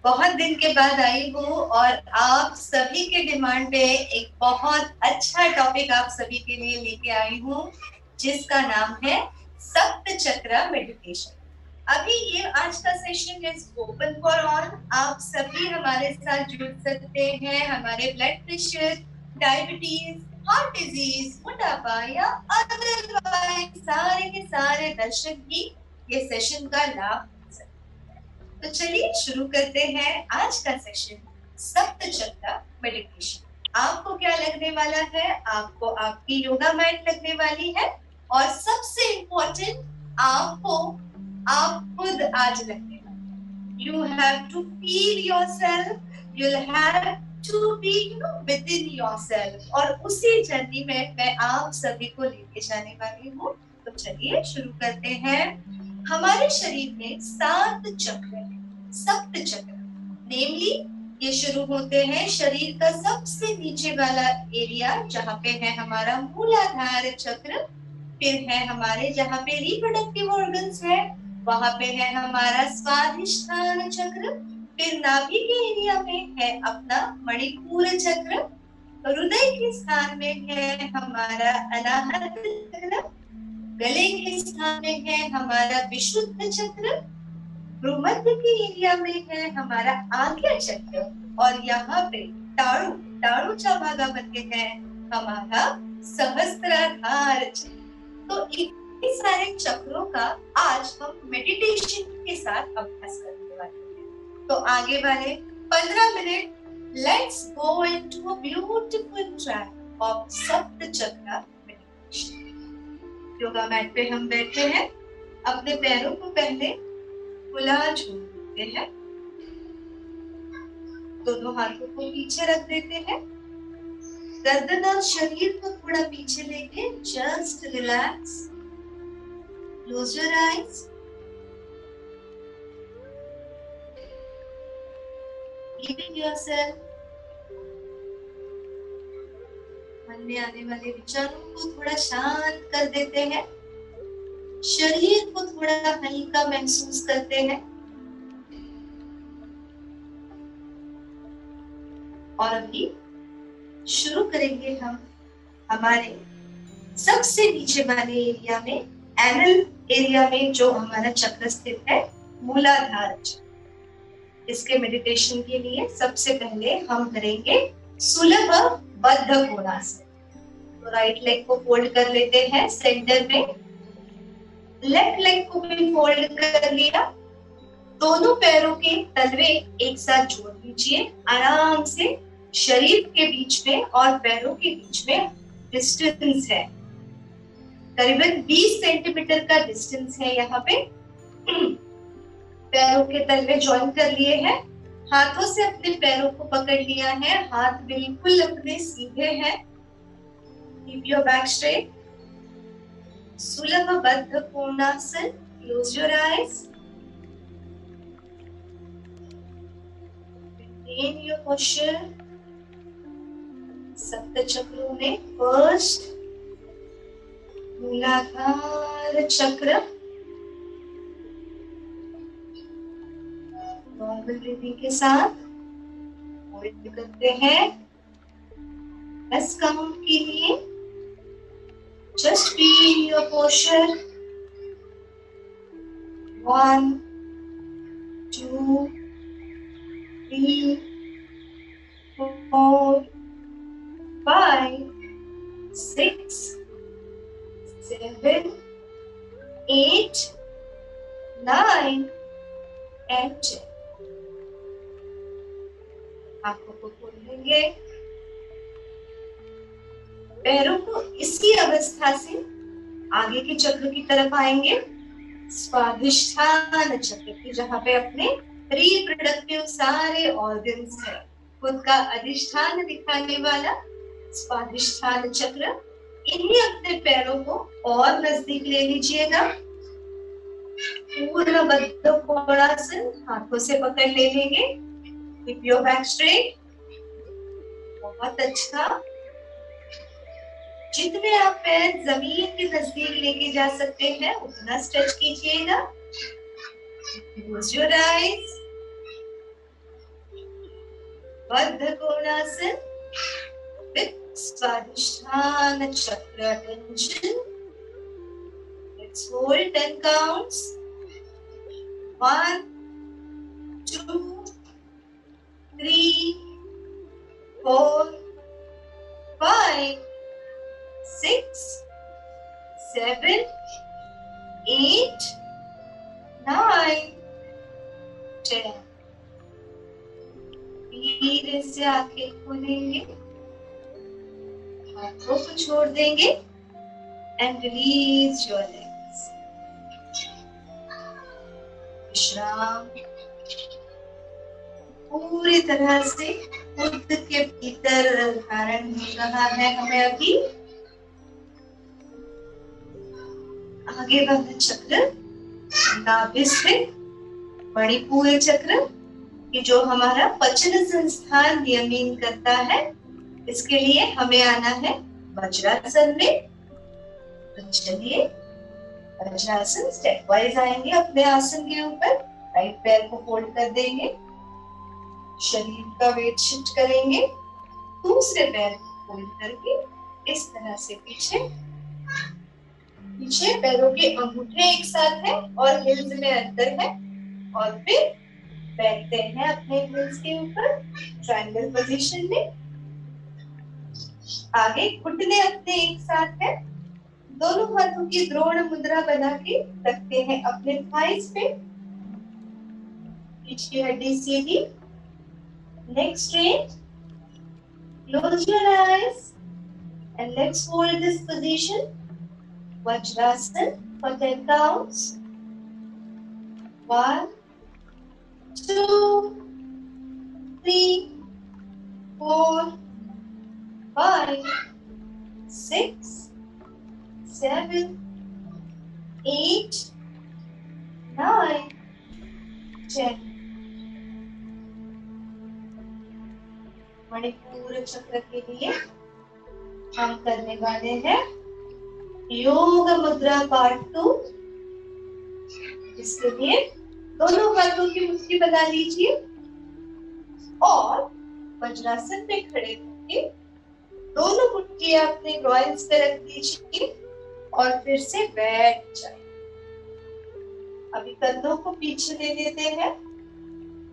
बहुत दिन के बाद आई हूँ और आप सभी के डिमांड पे एक बहुत अच्छा टॉपिक आप सभी के लिए लेके आई हूँ, जिसका नाम है सप्त चक्र मेडिटेशन। अभी ये आज का session is open for all. आप सभी हमारे साथ जुड़ सकते हैं। हमारे blood pressure, diabetes, heart disease, मोटापा या अदरवाइज सारे के सारे दर्शक भी ये सेशन का लाभ। तो चलिए शुरू करते हैं आज का सेशन, सप्त चक्र मेडिटेशन। आपको क्या लगने वाला है? आपको आपकी योगा मैट लगने वाली है और सबसे इम्पोर्टेंट, आपको आप खुद आज लगने वाले। You have to feel yourself, you have to be within yourself. और उसी जर्नी में मैं आप सभी को लेके जाने वाली हूँ। तो चलिए शुरू करते हैं। हमारे शरीर में 7 चक्र हैं, सप्त चक्र। नेमली ये शुरू होते हैं शरीर का सबसे नीचे वाला एरिया, जहाँ पे है हमारा मूलाधार चक्र। फिर है हमारे जहाँ पे रिप्रोडक्टिव ऑर्गन्स है, वहां पे है हमारा स्वादिष्ठान चक्र। फिर नाभि के एरिया में है अपना मणिपुर चक्र। हृदय के स्थान में है हमारा अनाहत चक्र। गले के स्थान में है हमारा विशुद्ध चक्र। भ्रूमध्य के एरिया में है हमारा आज्ञा चक्र। और यहाँ पे टाड़ू टाड़ू चौभागा बनके है हमारा सहस्त्राधार चक्र। तो इतने सारे चक्रों का आज हम मेडिटेशन के साथ अभ्यास करने वाले हैं। तो आगे वाले 15 minute let's go into a beautiful track of सप्त चक्र मेडिटेशन। योगा मैट पे हम बैठे हैं। अपने पैरों को पहले खुला छोड़ देते हैं। दोनों हाथों को पीछे रख देते हैं। गर्दन और शरीर को थोड़ा पीछे लेके just relax. Close your eyes. Giving yourself. मन में आने वाले विचारों को थोड़ा शांत कर देते हैं। शरीर को थोड़ा हल्का महसूस करते हैं। और अभी शुरू करेंगे हम हमारे सबसे नीचे वाले एरिया में, एनल एरिया में जो हमारा चक्र स्थित है, मूलाधार चक्र। इसके मेडिटेशन के लिए सबसे पहले हम करेंगे सुलभ बद्ध कोणासन। तो राइट लेग को फोल्ड कर लेते हैं सेंटर में। लेफ्ट लेग को भी फोल्ड कर लिया। दोनों पैरों के तलवे एक साथ जोड़ लीजिए आराम से। शरीर के बीच में और पैरों के बीच में डिस्टेंस है, करीबन 20 सेंटीमीटर का डिस्टेंस है। यहाँ पे पैरों के तलवे ज्वाइन कर लिए हैं। हाथों से अपने पैरों को पकड़ लिया है। हाथ बिल्कुल अपने सीधे हैं। Keep your back straight. सुलभ बद्ध कोणासन। Close your eyes. Maintain your posture. सप्त चक्रों में फर्स्ट मूलाधार चक्र। नॉर्मल ब्रीथिंग के साथ होल्ड करते हैं 10 काउंट के लिए। Just be in your posture. 1 2 3 4 5 6 7 8 9 and 10। आंखों को खोल लेंगे। पैरों को इसी अवस्था से आगे के चक्र की तरफ आएंगे, स्वादिष्ठान चक्र की, जहां पे अपने रिप्रोडक्टिव सारे ऑर्गन्स है। खुद का अधिष्ठान दिखाने वाला स्वादिष्ठान चक्र। इन्हीं अपने पैरों को और नजदीक ले लीजिएगा। पूर्ण बद्ध कोणासन, हाथों से पकड़ ले लेंगे। Keep your back straight. बहुत अच्छा। जितने आप पैर जमीन के नजदीक लेके जा सकते हैं उतना स्ट्रेच कीजिएगा। Close your eyes. बद्ध कोणासन with Swadhisthana Chakra tension. Let's hold 10 counts. 1, 2, 3, 4, 5, 6, 7, 8, 9, 10. धीरे से आंखें खोलेंगे, हाथों को छोड़ देंगे and release your legs. विश्राम पूरी तरह से खुद के भीतर धारण हो रहा है हमें अभी। आगे वाला चक्र नाभि स्थित मणिपुर चक्र, कि जो हमारा पचन संस्थान नियमन करता है, इसके लिए हमें आना है वज्रासन में। तो चलिए वज्रासन स्टेप वाइज आएंगे अपने आसन के ऊपर। राइट पैर को फोल्ड कर देंगे, शरीर का वेट शिफ्ट करेंगे, दूसरे पैर को फोल्ड करके इस तरह से पीछे पीछे पैरों के अंगूठे एक साथ है और हिल्स में अंतर है, और फिर बैठते हैं अपने हिल्स के ऊपर ट्रायंगल पोजीशन में। आगे घुटने अपने एक साथ है, दोनों हाथों की द्रोण मुद्रा बना के रखते हैं अपने थाइस पे। पीछे की हड्डी सीधी, neck straight, close your eyes and let's hold this position Vajrasana for 10 counts. 1, 2, 3, 4, 5, 6, 7, 8, 9, 10. Manipur चक्र के लिए हम करने वाले हैं योग मुद्रा पार्ट 2। इसके लिए दोनों हाथों की मुट्ठी बना लीजिए और वज्रासन पे खड़े होकर दोनों मुट्ठियां अपने ग्रॉइन्स पे रख दीजिए और फिर से बैठ जाए। अभी कंधों को पीछे ले लेते हैं,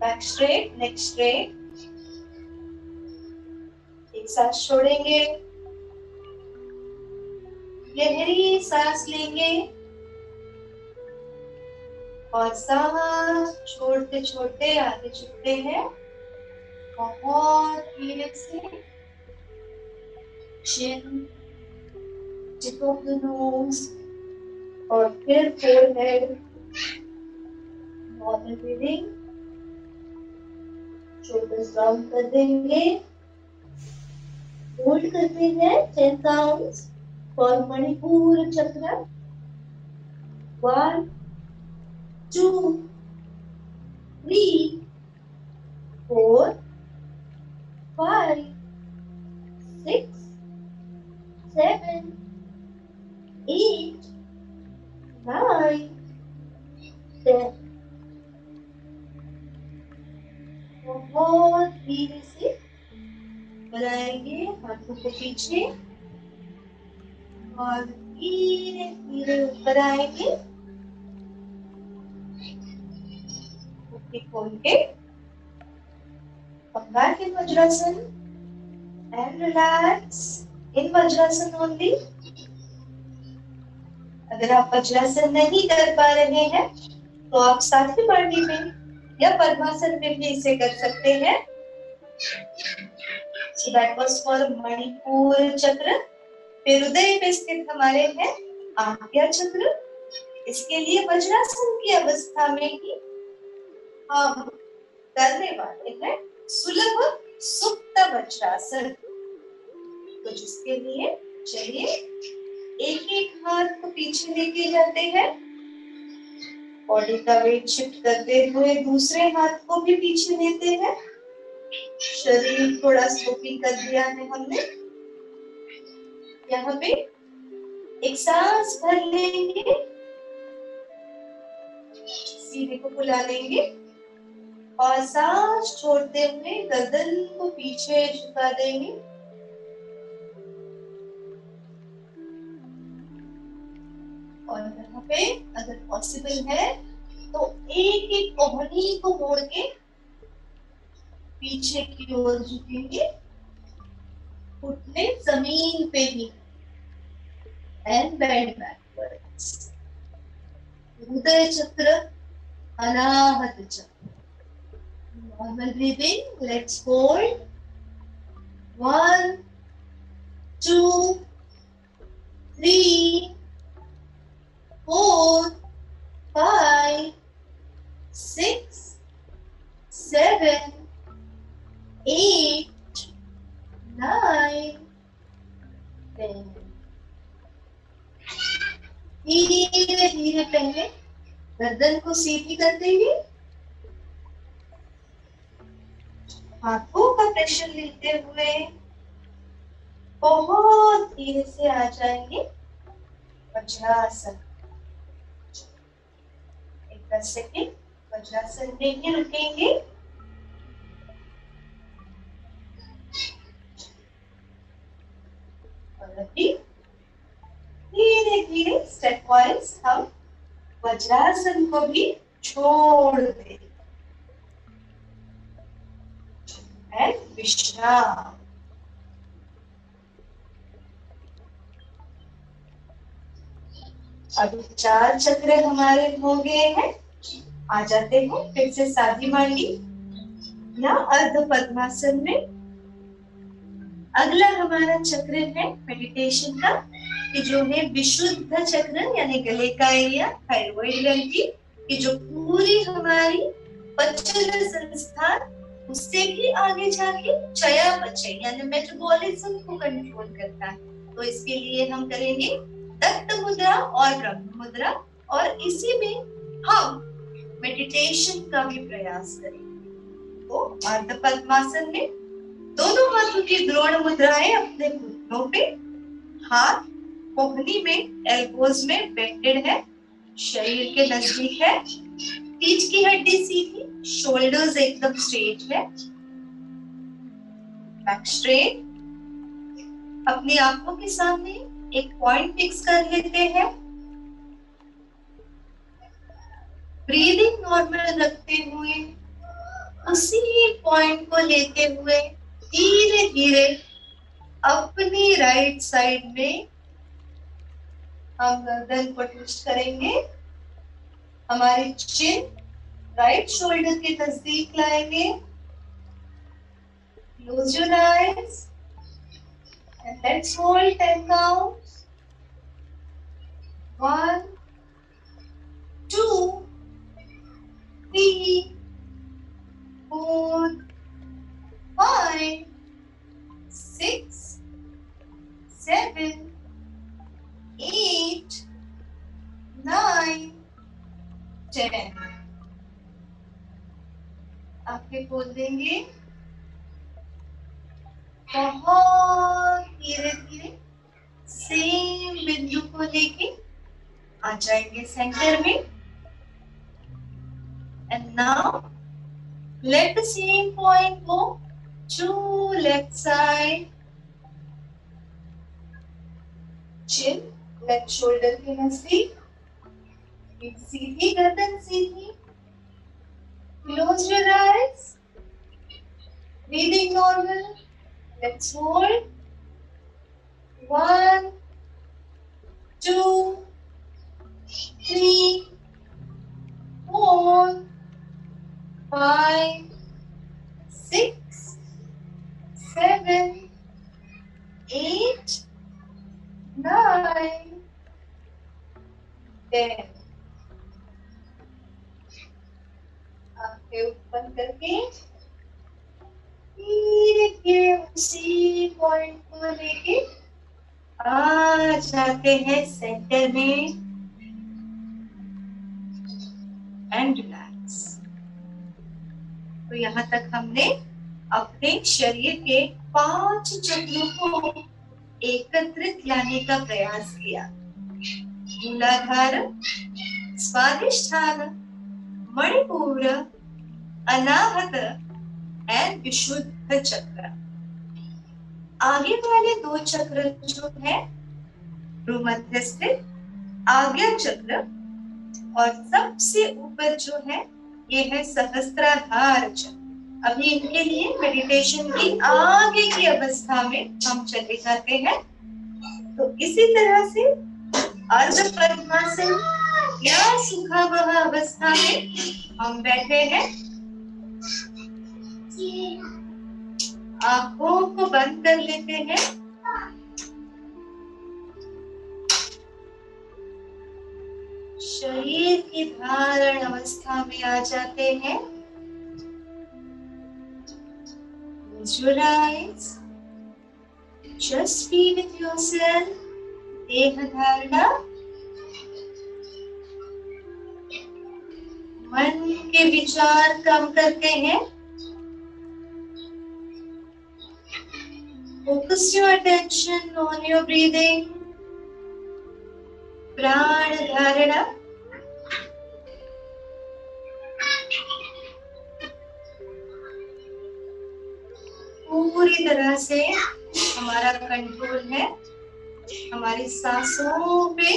बैक स्ट्रेट, नेक स्ट्रेट, एक सांस छोड़ेंगे, गहरी सांस लेंगे और सांस छोड़ते छोड़ते आगे झुकते हैं। बहुत धीरे से चिन, टिप ऑफ द नोज और फिर forehead, normal breathing, shoulders down कर देंगे। होल्ड करते हैं 10 काउंट्स फॉर मणिपुर चक्र। 1, 2, 3, 4, 5, 6, 7, 8, 9, 10. बहुत धीरे से बनाएंगे हाथों को पीछे और धीरे धीरे ऊपर आएंगे, खोल के come back in Vajrasan and relax in Vajrasan only. अगर आप वज्रासन नहीं कर पा रहे हैं तो आप साथी पार्टी में या पद्मासन में भी इसे कर सकते हैं। So that was for Manipur चक्र। फिर हृदय पे स्थित हमारे हैं आज्ञा चक्र। इसके लिए वज्रासन की अवस्था में ही हम करने वाले हैं सुलभ सुप्त वज्रासन। तो जिसके लिए चलिए एक एक हाथ को पीछे लेके जाते हैं, बॉडी का वेट शिफ्ट करते हुए दूसरे हाथ को भी पीछे लेते हैं। शरीर थोड़ा स्लोपिंग कर दिया है हमने। यहाँ पे एक सांस भर लेंगे, सीने को फुला लेंगे और सांस छोड़ते हुए गर्दन को पीछे झुका देंगे। और यहाँ पे अगर पॉसिबल है तो एक एक कोहनी को मोड़ के पीछे की ओर झुकेंगे, घुटने जमीन पे ही, एंड बेंड बैकवर्ड्स। हृदय चक्र, अनाहत चक्र। Normal breathing, let's hold 1 2 3 4 5 6 7 8 9 10। धीरे धीरे पहले गर्दन को सीधी कर देंगे, हाथों का प्रेशर लेते हुए बहुत धीरे से आ जाएंगे वज्रासन। 10 सेकेंड वज्रासन में ही रुकेंगे। और अभी धीरे धीरे स्टेप वाइज हम वज्रासन को भी छोड़ देंगे। एंड विश्राम। अभी 4 चक्र हमारे हो गए हैं। आ जाते हैं फिर से साधी मांडी या अर्ध पद्मासन में। अगला हमारा चक्र है मेडिटेशन का, कि जो है विशुद्ध चक्र, यानी गले का एरिया, थायराइड ग्लैंड की जो पूरी हमारी पचन संस्थान, उससे भी आगे जाके चयापचय यानी मेटाबॉलिज्म को कंट्रोल करता है। तो इसके लिए हम करेंगे दत्त मुद्रा और ब्रह्म मुद्रा, और इसी में हम मेडिटेशन का भी प्रयास करेंगे। तो अर्ध पद्मासन में दोनों हाथों की द्रोण मुद्राएं अपने घुटनों पे, हाथ कोहनी में, एल्बोज में बेंडेड है, शरीर के नजदीक है, पीठ की हड्डी सीधी, शोल्डर्स एकदम स्ट्रेट है, बैक स्ट्रेट। अपनी आंखों के सामने एक पॉइंट फिक्स कर लेते हैं। ब्रीदिंग नॉर्मल रखते हुए उसी पॉइंट को लेते हुए धीरे धीरे अपनी राइट साइड में हम गर्दन को ट्विस्ट करेंगे, हमारी चिन राइट शोल्डर के नजदीक लाएंगे। Close your eyes and let's hold 10 counts. 1 2 3 4 5 6 7 8 9 10। आंखें खोल देंगे, बहुत धीरे धीरे सेम बिंदु को लेके आ जाएंगे सेंटर में। And now let the same point go to left side, chin left shoulder के नजदीक, सीधी गर्दन सीधी। Close your eyes, breathing normal. Let's hold 1 2 3 4 5 6 7 8 9 10। आंखें ओपन करके धीरे धीरे उसी पॉइंट को लेके आ जाते हैं सेंटर में एंड रिलैक्स। तो यहाँ तक हमने अपने शरीर के 5 चक्रों को एकत्रित लाने का प्रयास किया। मूलाधार, स्वादिष्ठान, मणिपुर, अनाहत एंड विशुद्ध चक्र। आगे वाले दो चक्र जो है भ्रूमध्य स्थित आज्ञा चक्र, और सबसे ऊपर जो है ये है सहस्त्राधार चक्र। अभी इनके लिए मेडिटेशन की आगे की अवस्था में हम चले जाते हैं। तो इसी तरह से अर्ध पद्मासन या सुखावह अवस्था में हम बैठे हैं। आंखों को बंद कर लेते हैं। शरीर की धारण अवस्था में आ जाते हैं। Visualize, just be with yourself. देह धारणा, मन के विचार कम करते हैं। Focus your attention on your breathing. प्राण धारणा, पूरी तरह से हमारा कंट्रोल है हमारी सांसों पे।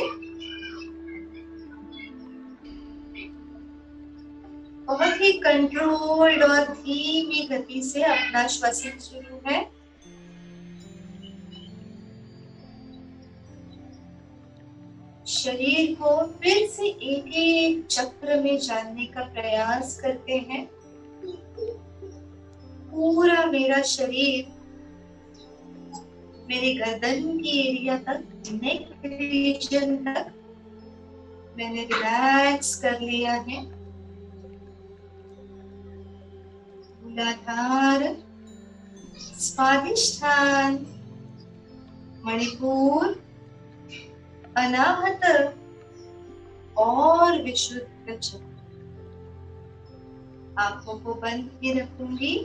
बहुत ही कंट्रोल्ड और धीमी गति से अपना श्वसन शुरू है। शरीर को फिर से एक एक चक्र में जानने का प्रयास करते हैं। पूरा मेरा शरीर मेरी गर्दन की एरिया तक, नेक रीजन तक मैंने रिलैक्स कर लिया है। मूलाधार, स्वादिष्ठान, मणिपुर, अनाहत और विशुद्ध चक्र। आंखों को बंद ही रखूंगी।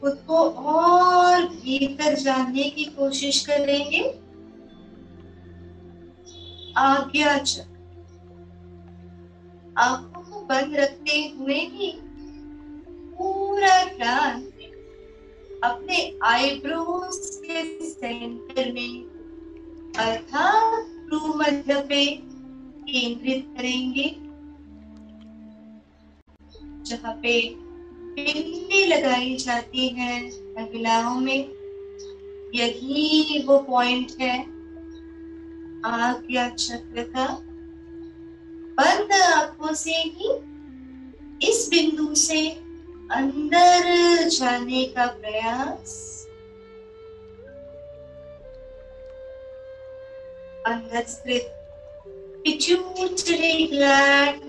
खुद को और भीतर जानने की कोशिश करेंगे। आज्ञा चक्र, आंखों को बंद रखते हुए ही पूरा ध्यान अपने आईब्रोज के सेंटर में अर्थात भ्रूमध्य पे केंद्रित करेंगे, जहाँ पे बिंदी लगाई जाती है महिलाओं में। यही वो पॉइंट है आज्ञा चक्र का। बंद आंखों से ही इस बिंदु से अंदर जाने का प्रयास। अंदर स्थित पिट्यूटरी ग्लैंड,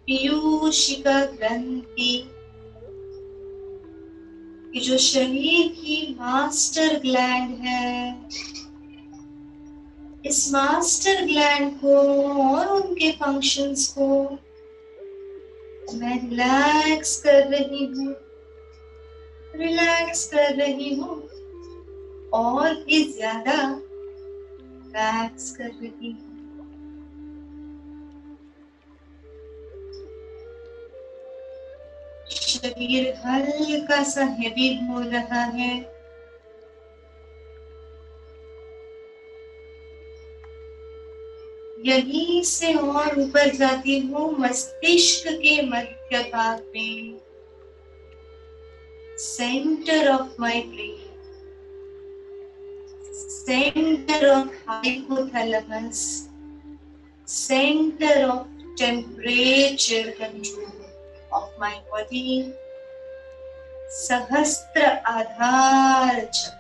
पीयूषिका ग्रंथि, ये जो शरीर की मास्टर ग्लैंड है, इस मास्टर ग्लैंड को और उनके फंक्शंस को मैं रिलैक्स कर रही हूँ, रिलैक्स कर रही हूँ और भी ज्यादा रिलैक्स कर रही हूँ। शरीर हल्का सा हेवी हो रहा है। यहीं से और ऊपर जाती हूँ मस्तिष्क के मध्य भाग में, centre of my brain, centre of hypothalamus, centre of temperature control of my body, सहस्त्र आधार चक्र।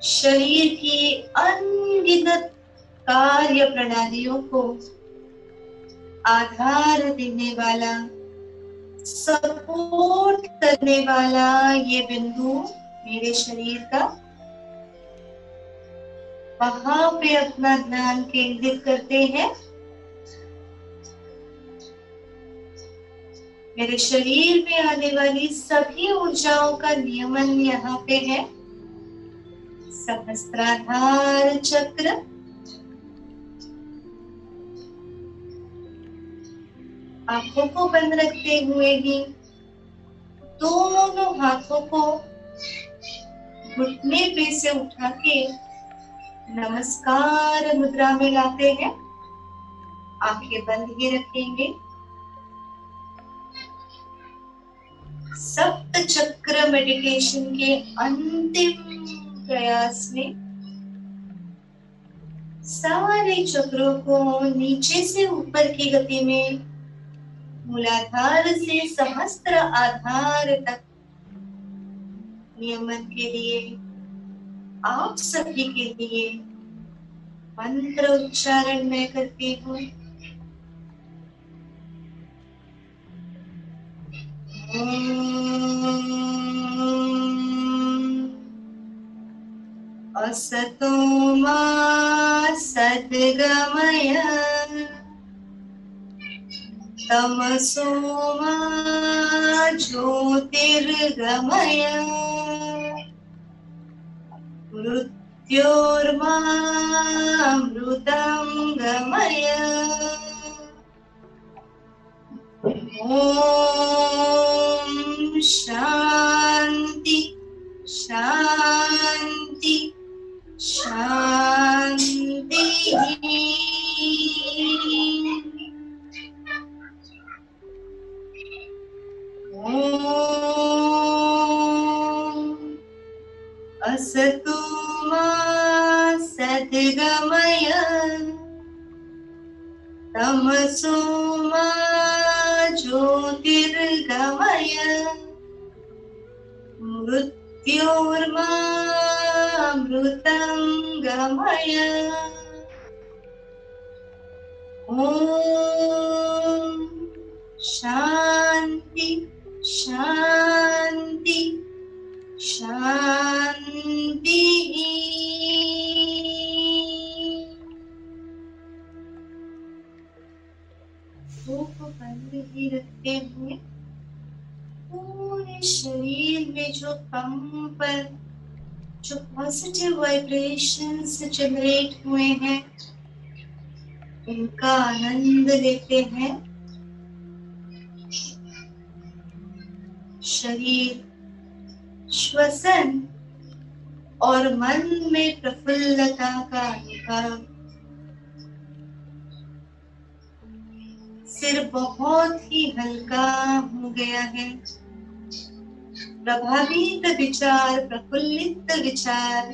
शरीर की अनगिनत कार्य प्रणालियों को आधार देने वाला, सपोर्ट करने वाला ये बिंदु मेरे शरीर का, वहां पे अपना ध्यान केंद्रित करते हैं। मेरे शरीर में आने वाली सभी ऊर्जाओं का नियमन यहाँ पे है। सहस्त्राधार चक्र, आंखों को बंद रखते हुए ही दोनों हाथों को घुटने पे से उठा के नमस्कार मुद्रा में लाते हैं। आंखें बंद ही रखेंगे। सप्त चक्र मेडिटेशन के अंतिम प्रयास में सारे चक्रों को नीचे से ऊपर की गति में मूलाधार से सहस्त्र आधार तक नियमन के लिए आप सभी के लिए मंत्र उच्चारण मैं करती हूँ। असतो मा सद्गमय तमसो मा ज्योतिर्गमय मृत्योर्मामृतं गमय। ओम शांति शांति शांति। ओम असतो मा सद्गमय तमसो मा ज्योतिर्गमय मृत्योर्मामृतं गमय। ओम शांति शांति शांति। को बंद ही रखते हुए पूरे शरीर में जो कंपन, जो पॉजिटिव वाइब्रेशंस जनरेट हुए हैं, इनका आनंद लेते हैं। शरीर, श्वसन और मन में प्रफुल्लता का अनुभव। सिर बहुत ही हल्का हो गया है। प्रभावित विचार, प्रफुल्लित विचार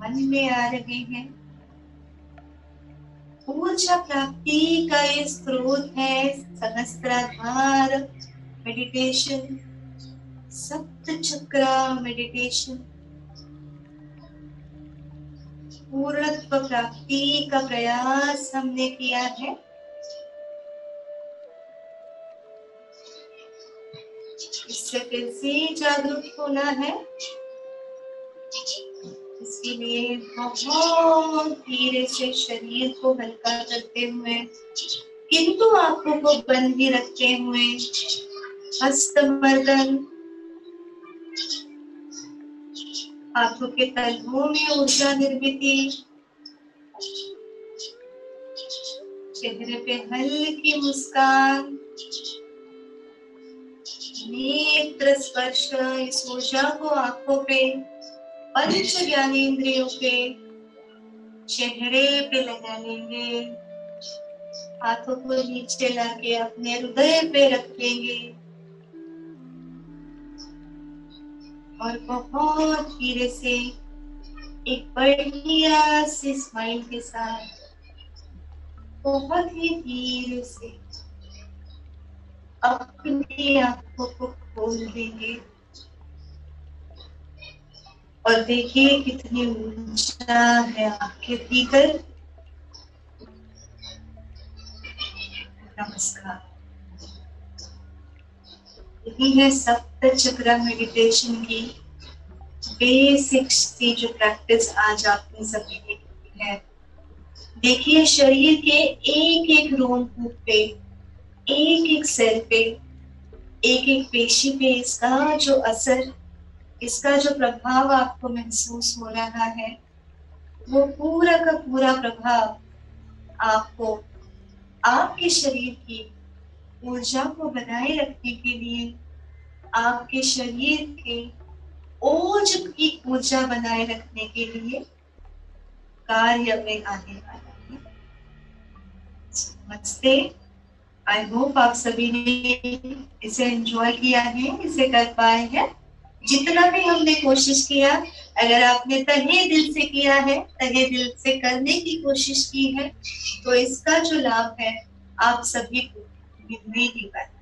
मन में आ रहे हैं। ऊर्जा प्राप्ति का ये स्रोत है सहस्त्राधार मेडिटेशन, सप्त चक्र मेडिटेशन। पूर्णत्व प्राप्ति का प्रयास हमने किया है। इससे फिर से जागरूक होना है। इसके लिए बहुत धीरे से शरीर को हल्का करते हुए, किंतु आंखों को बंद ही रखते हुए, हस्तमर्दन, हाथों के तलवों में ऊर्जा निर्मिति, चेहरे पे हल्की मुस्कान, नेत्र स्पर्श, इस ऊर्जा को आंखों पे, पंच ज्ञानेंद्रियों पे, चेहरे पे लगा लेंगे। हाथों को नीचे लाके अपने हृदय पे रख लेंगे और बहुत धीरे से एक बढ़िया सी स्माइल के साथ बहुत ही धीरे से अपनी आंखों को खोल देंगे और देखिए कितनी ऊर्जा है आपके भीतर। नमस्कार। यही है सप्त चक्र मेडिटेशन की बेसिक सी जो प्रैक्टिस आज आपने सभी ने की है। देखिए शरीर के एक एक रोमकूप पे, एक एक सेल पे, एक एक पेशी पे इसका जो असर, इसका जो प्रभाव आपको महसूस हो रहा है, वो पूरा का पूरा प्रभाव आपको आपके शरीर की ऊर्जा को बनाए रखने के लिए, आपके शरीर के ओज की ऊर्जा बनाए रखने के लिए कार्य में आने वाला है। नमस्ते। आई होप आप सभी ने इसे एंजॉय किया है, इसे कर पाए हैं। जितना भी हमने कोशिश किया, अगर आपने तहे दिल से किया है, तहे दिल से करने की कोशिश की है, तो इसका जो लाभ है आप सभी को मिलने ही वाला है।